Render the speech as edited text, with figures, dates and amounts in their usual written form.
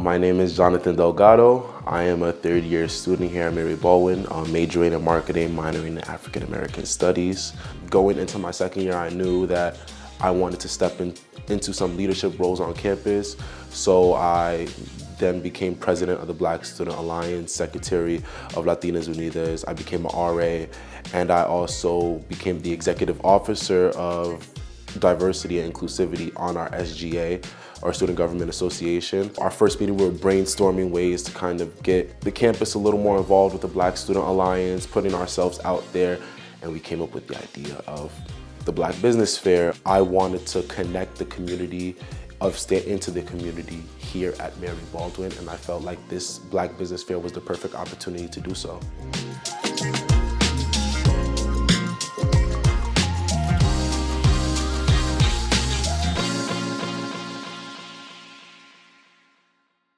My name is Jonathan Delgado. I am a third-year student here at Mary Baldwin, majoring in marketing, minoring in African American studies. Going into my second year, I knew that I wanted to step into some leadership roles on campus, so I then became president of the Black Student Alliance, secretary of Latinas Unidas. I became an RA, and I also became the executive officer of diversity and inclusivity on our SGA, our Student Government Association. Our first meeting, we were brainstorming ways to kind of get the campus a little more involved with the Black Student Alliance, putting ourselves out there, and we came up with the idea of the Black Business Fair. I wanted to connect the community of state into the community here at Mary Baldwin, and I felt like this Black Business Fair was the perfect opportunity to do so.